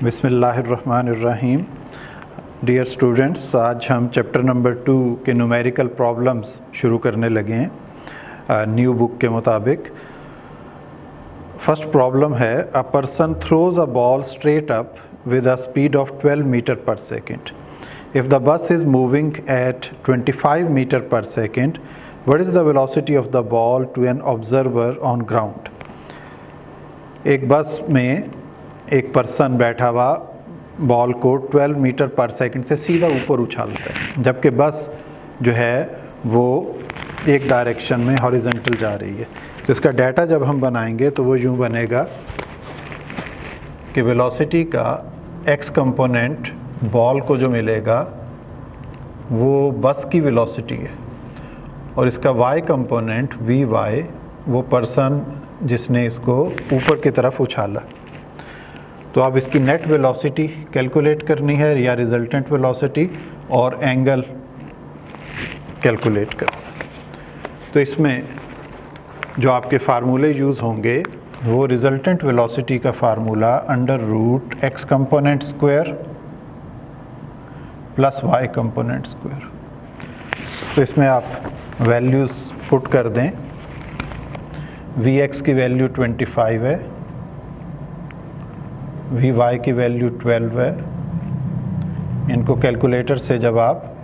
बिस्मिल्लाहिर्रहमानिर्रहीम। Dear students, आज हम चैप्टर नंबर 2 के न्यूमेरिकल प्रॉब्लम्स शुरू करने लगे हैं न्यू बुक के मुताबिक। फर्स्ट प्रॉब्लम है, a person throws a ball straight up with a speed of 12 metre per second. If the bus is moving at 25 metre per second, what is the velocity of the ball to an observer on ground. एक bus में एक person बैठा हुआ ball को 12 metre पर second से सीधा ऊपर उछालता है, जबकि बस जो है वो एक डायरेक्शन में हॉरिजॉन्टल जा रही है। तो इसका डाटा जब हम बनाएंगे तो वो यूँ बनेगा कि वेलोसिटी का एक्स कंपोनेंट बॉल को जो मिलेगा वो बस की वेलोसिटी है, और इसका वाई कंपोनेंट वी वाई वो पर्सन जिसने इसको ऊपर की तरफ उछाला। तो अब इसकी नेट वेलोसिटी कैलकुलेट करनी है या रिजल्टेंट वेलोसिटी, और एंगल कैलकुलेट करना है। तो इसमें जो आपके फार्मूले यूज़ होंगे वो रिजल्टेंट वेलोसिटी का formula under root X component square plus Y component square. तो इसमें आप वैल्यूज़ पुट कर दें। वी एक्स की वैल्यू 25 है, वी वाई की वैल्यू 12 है। इनको कैलकुलेटर से जब आप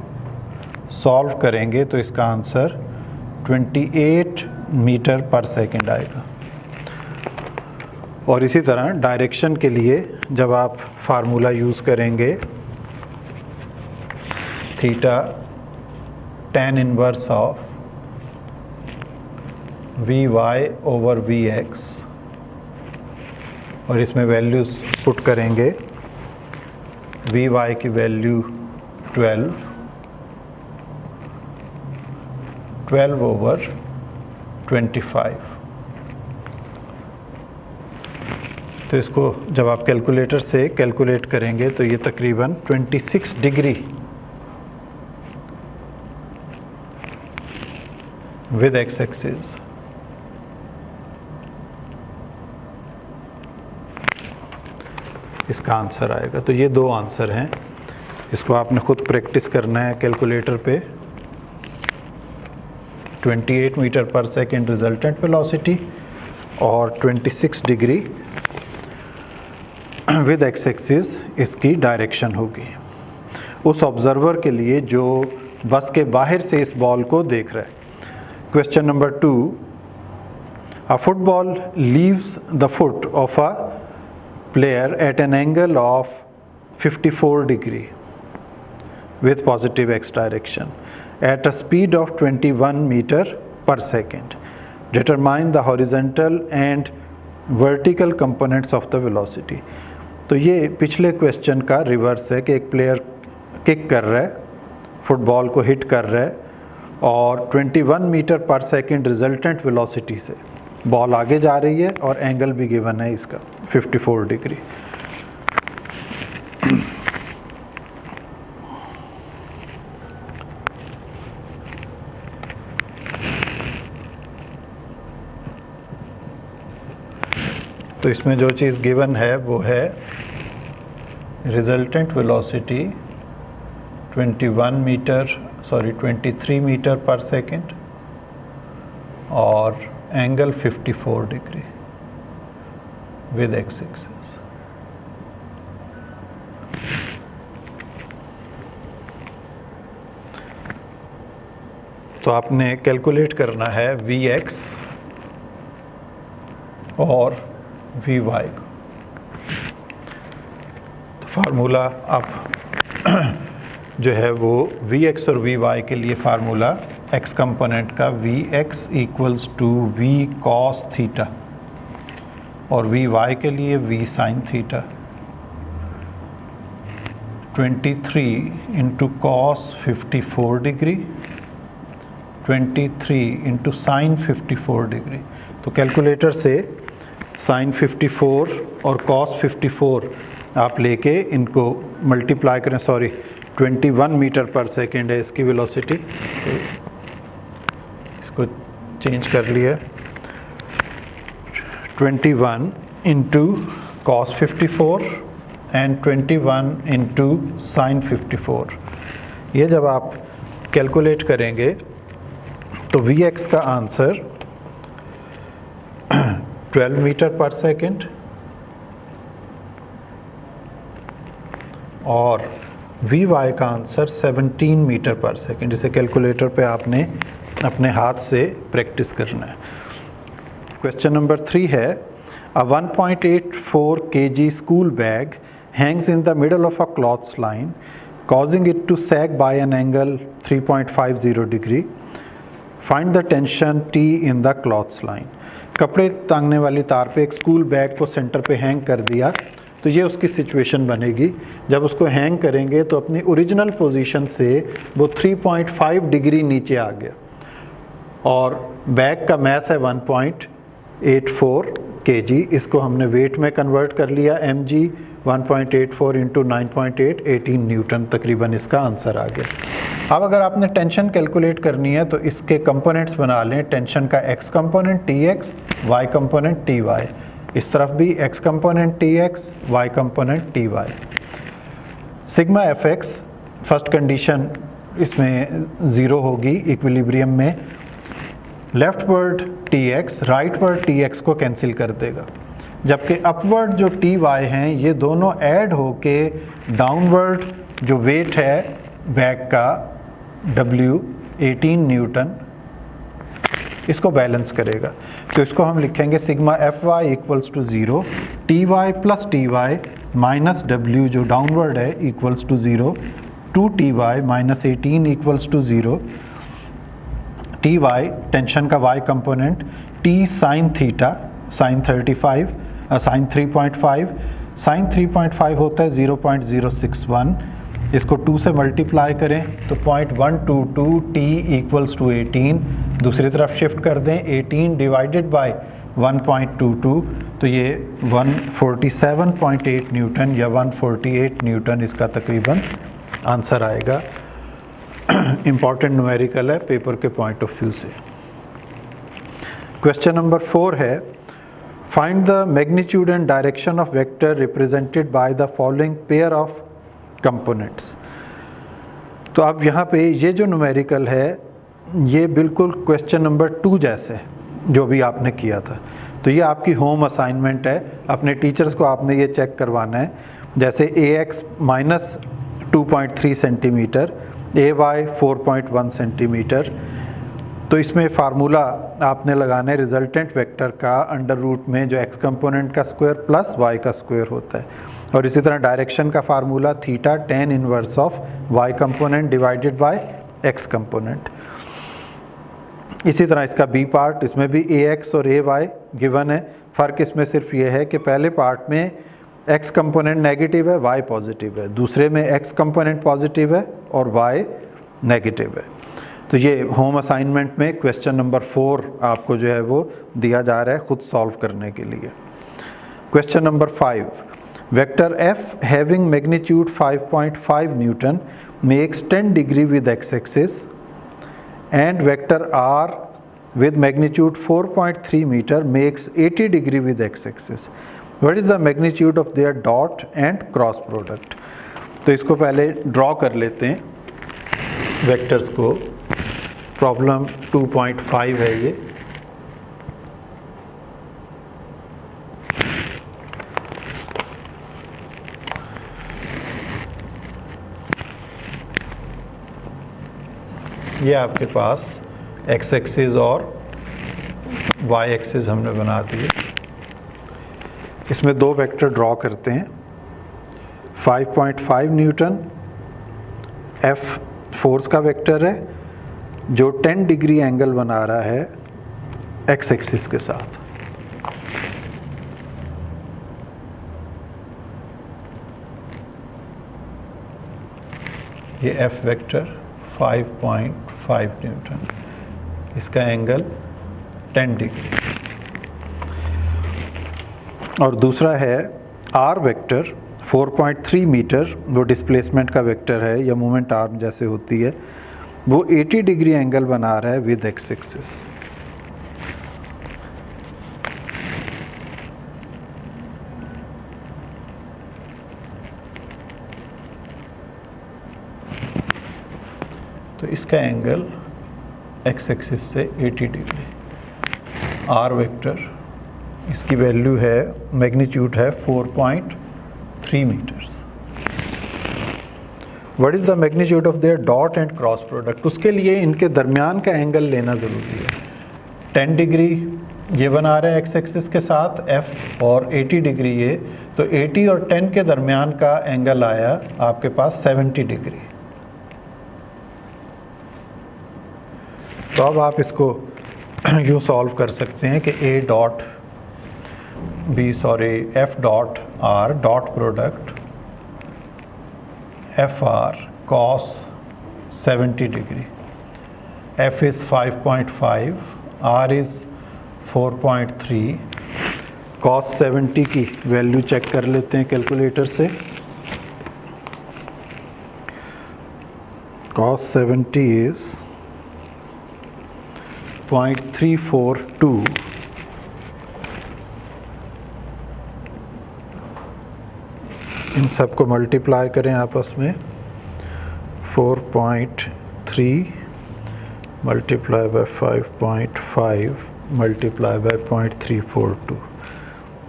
सॉल्व करेंगे तो इसका आंसर 28 मीटर पर सेकेंड आएगा। और इसी तरह डायरेक्शन के लिए जब आप फार्मूला यूज़ करेंगे theta tan inverse of V Y over V X, और इसमें वैल्यूज़ पुट करेंगे। वी वाई की वैल्यू 12 ओवर 25। तो इसको जब आप कैलकुलेटर से कैलकुलेट करेंगे तो ये तकरीबन 26 डिग्री विद एक्स एक्सिस इसका आंसर आएगा। तो ये दो आंसर हैं, इसको आपने खुद प्रैक्टिस करना है कैलकुलेटर पे। 28 metre per second resultant velocity और 26 डिग्री विद एक्स एक्सिस इसकी डायरेक्शन होगी उस ऑब्जर्वर के लिए जो बस के बाहर से इस बॉल को देख रहा है। Question number 2, a football leaves the foot of a player at an angle of 54 degree with positive x direction at a speed of 21 meter per second. Determine the horizontal and vertical components of the velocity. तो ये पिछले question का reverse है कि एक player kick कर रहा है, फुटबॉल को हिट कर रहा है, और 21 metre per second resultant velocity से बॉल आगे जा रही है, और एंगल भी गिवन है इसका 54 डिग्री। तो इसमें जो चीज़ गिवन है वो है resultant velocity 23 meter per second और angle 54 degree with X axis. तो आपने कैलकुलेट करना है वी एक्स और वी वाई को। तो फार्मूला आप जो है वो वी एक्स और वी वाई के लिए फार्मूला एक्स कंपोनेंट का V X equals to V cos theta, और वी वाई के लिए V sine theta. 23 into cos 54 degree, 23 into sine 54 degree. तो कैलकुलेटर से साइन 54 और कॉस 54 आप लेके इनको मल्टीप्लाई करें। 21 मीटर पर सेकेंड है इसकी वेलोसिटी, इसको चेंज कर लिया। 21 into cos 54 and 21 into sine 54। ये जब आप कैलकुलेट करेंगे तो Vx का आंसर 12 मीटर पर सेकेंड और Vy का आंसर 17 मीटर पर सेकेंड। इसे कैलकुलेटर पे आपने अपने हाथ से प्रैक्टिस करना है। क्वेश्चन नंबर 3 है, a 1.84 kg school bag hangs in the middle of a cloth line causing it to sag by an angle 3.50 degree. Find the tension T in the cloth line. कपड़े टांगने वाली तार पे एक school bag को centre पे hang कर दिया, तो ये उसकी सिचुएशन बनेगी। जब उसको हैंग करेंगे तो अपनी ओरिजिनल पोजीशन से वो 3.5 डिग्री नीचे आ गया और बैग का मैस है 1.84 kg। इसको हमने वेट में कन्वर्ट कर लिया, mg 1.84 इंटू 9.8 18 न्यूटन तकरीबन इसका आंसर आ गया। अब अगर आपने टेंशन कैलकुलेट करनी है तो इसके कंपोनेंट्स बना लें। टेंशन का x component Tx, y component Ty, इस तरफ भी x component Tx, y component Ty। Sigma Fx first condition इसमें ज़ीरो होगी इक्विलिब्रियम में। लेफ्टवर्ड Tx राइटवर्ड Tx को कैंसिल कर देगा, जबकि अपवर्ड जो Ty हैं ये दोनों ऐड होके डाउनवर्ड जो वेट है बैग का W 18 न्यूटन इसको बैलेंस करेगा। तो इसको हम लिखेंगे sigma Fy equals to 0, Ty plus Ty minus W जो डाउनवर्ड है equals to 0, 2Ty minus 18 equals to 0। Ty tension का y component T sine theta sine 35 sine 3.5 sine 3.5 होता है 0.061। इसको 2 से मल्टीप्लाई करें तो 0.122 T इक्वल्स टू 18। दूसरी तरफ शिफ्ट कर दें, 18 डिवाइडेड बाय 1.22 तो ये 147.8 न्यूटन या 148 न्यूटन इसका तकरीबन आंसर आएगा। इम्पॉर्टेंट न्यूमेरिकल है पेपर के पॉइंट ऑफ व्यू से। क्वेश्चन नंबर 4 है, find the magnitude and direction of vector represented by the following pair of components. तो अब यहाँ पे ये जो न्यूमेरिकल है ये बिल्कुल क्वेश्चन नंबर 2 जैसे जो भी आपने किया था। तो ये आपकी होम असाइनमेंट है, अपने टीचर्स को आपने ये चेक करवाना है। जैसे Ax minus 2.3 centimetre, Ay 4.1 centimetre, तो इसमें फार्मूला आपने लगाना है रिजल्टेंट वेक्टर का अंडर रूट में जो x कंपोनेंट का स्क्वायर प्लस y का स्क्वायर होता है। और इसी तरह डायरेक्शन का formula theta tan inverse of y component divided by x component. इसी तरह इसका बी पार्ट, इसमें भी Ax और Ay गिवन है। फ़र्क इसमें सिर्फ ये है कि पहले पार्ट में x कंपोनेंट नेगेटिव है, y पॉजिटिव है, दूसरे में x कंपोनेंट पॉजिटिव है और y नेगेटिव है। तो ये होम असाइनमेंट में क्वेश्चन नंबर 4 आपको जो है वो दिया जा रहा है खुद सॉल्व करने के लिए। Question number 5, vector f having magnitude 5.5 Newton makes 10 degree with x axis and vector r with magnitude 4.3 meter makes 80 degree with x-axis. What is the magnitude of their dot and cross product? तो इसको पहले draw कर लेते हैं vectors को। Problem 2.5 है ये। ये आपके पास x एक्सिस और y एक्सिस हमने बना दिए। इसमें दो वेक्टर ड्रॉ करते हैं। 5.5 न्यूटन f फोर्स का वेक्टर है जो 10 डिग्री एंगल बना रहा है x एक्सिस के साथ। ये f वेक्टर 5.5 न्यूटन, इसका एंगल 10 डिग्री। और दूसरा है r वेक्टर 4.3 मीटर, वो डिस्प्लेसमेंट का वेक्टर है या मोमेंट आर्म जैसे होती है, वो 80 डिग्री एंगल बना रहा है विद x एक्सिस। तो इसका एंगल एक्स एक्सिस से 80 डिग्री। आर वेक्टर, इसकी वैल्यू है, मैग्नीट्यूड है 4.3 metres. What is the magnitude of their dot and cross product? उसके लिए इनके दरमियान का एंगल लेना ज़रूरी है। 10 डिग्री ये बना रहा है एक्स एक्सिस के साथ एफ, और 80 डिग्री ये, तो 80 और 10 के दरमियान का एंगल आया आपके पास 70 डिग्री। तो अब आप इसको यूँ सॉल्व कर सकते हैं कि F dot R dot product F R cos 70 degree, F is 5.5, R is 4.3, cos 70 की वैल्यू चेक कर लेते हैं कैलकुलेटर से। कॉस 70 इज़ 0.342, इन सबको मल्टीप्लाई करें आपस में। 4.3 मल्टीप्लाई बाय 5.5 मल्टीप्लाई बाय 0.342,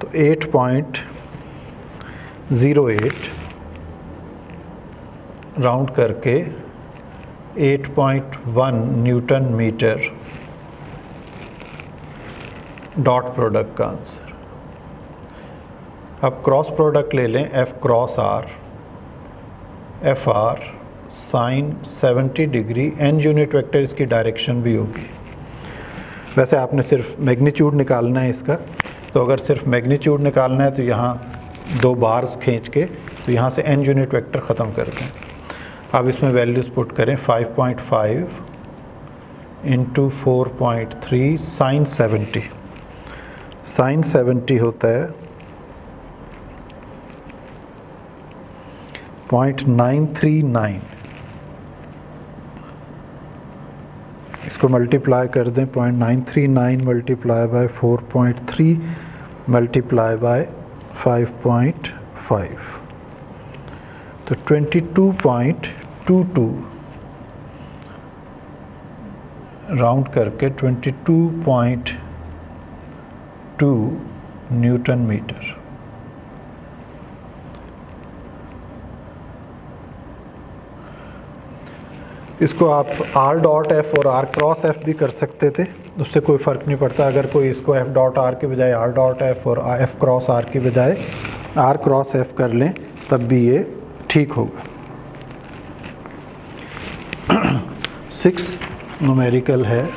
तो 8.08 राउंड करके 8.1 न्यूटन मीटर डॉट प्रोडक्ट का आंसर। अब क्रॉस प्रोडक्ट ले लें, F cross R, F R sine 70 degree, N unit vector इसकी डायरेक्शन भी होगी। वैसे आपने सिर्फ मैग्नीट्यूड निकालना है इसका, तो अगर सिर्फ मैग्नीट्यूड निकालना है तो यहाँ 2 बार्स खींच के, तो यहाँ से एन यूनिट वेक्टर ख़त्म कर दें। अब इसमें वैल्यूज़ पुट करें, 5.5 इंटू 4.3 साइन 70, साइन 70 होता है 0.939, इसको मल्टीप्लाई कर दें, 0.939 मल्टीप्लाई बाय 4.3 मल्टीप्लाई बाय 5.5, तो 22.22 राउंड करके 22.2 न्यूटन मीटर। इसको आप आर डॉट एफ और आर क्रॉस एफ भी कर सकते थे, उससे कोई फ़र्क नहीं पड़ता। अगर कोई इसको एफ डॉट आर के बजाय आर डॉट एफ और एफ क्रॉस आर के बजाय आर क्रॉस एफ कर लें तब भी ये ठीक होगा। 6 न्यूमेरिकल है,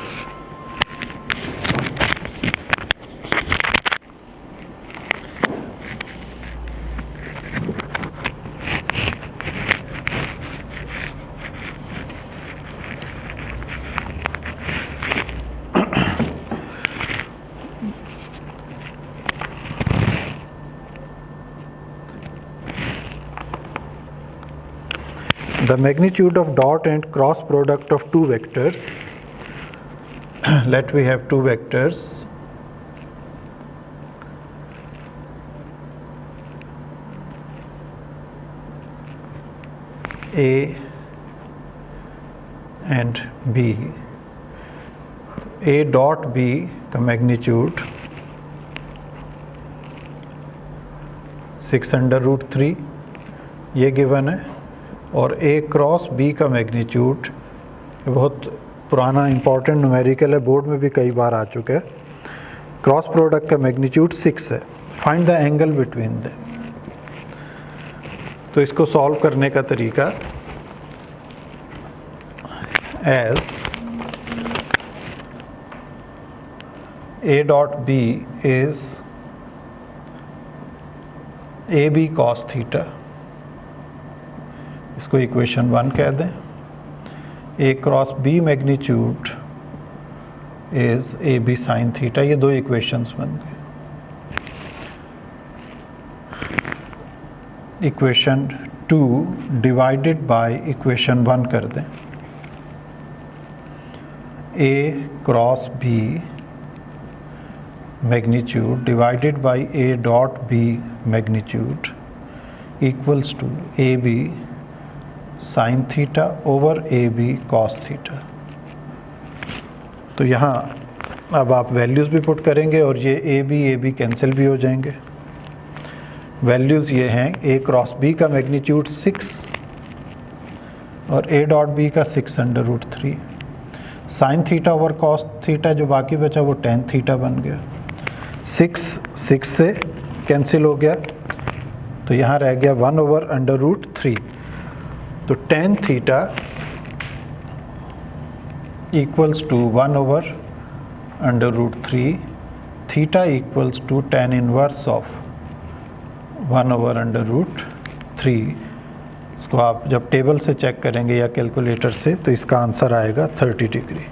the magnitude of dot and cross product of two vectors. Let we have two vectors, A and B. A dot B का मैग्नीट्यूड 6√3 ये गिवन है, और A क्रॉस B का मैग्नीट्यूड बहुत पुराना इंपॉर्टेंट न्यूमेरिकल है, बोर्ड में भी कई बार आ चुका है। क्रॉस प्रोडक्ट का मैग्नीट्यूड 6 है। Find the angle between them. तो इसको सॉल्व करने का तरीका as A dot B is AB cos theta, इसको इक्वेशन 1 कह दें। A cross B magnitude is AB sine theta, ये दो इक्वेशंस बन गए। इक्वेशन 2 डिवाइडेड बाय इक्वेशन 1 कर दें। A cross B magnitude divided by A dot B magnitude equals to AB sine theta over A B cos theta. तो यहाँ अब आप वैल्यूज़ भी पुट करेंगे और ये ए बी कैंसिल भी हो जाएंगे। वैल्यूज़ ये हैं, ए क्रॉस बी का मैग्नीट्यूड 6 और ए डॉट बी का 6√3। Sign theta over cos theta जो बाकी बचा वो टेन थीटा बन गया। 6 से कैंसिल हो गया तो यहाँ रह गया 1/√3। तो tan theta equals to 1/√3, theta equals to tan inverse of 1/√3। इसको आप जब टेबल से चेक करेंगे या कैलकुलेटर से तो इसका आंसर आएगा 30 डिग्री।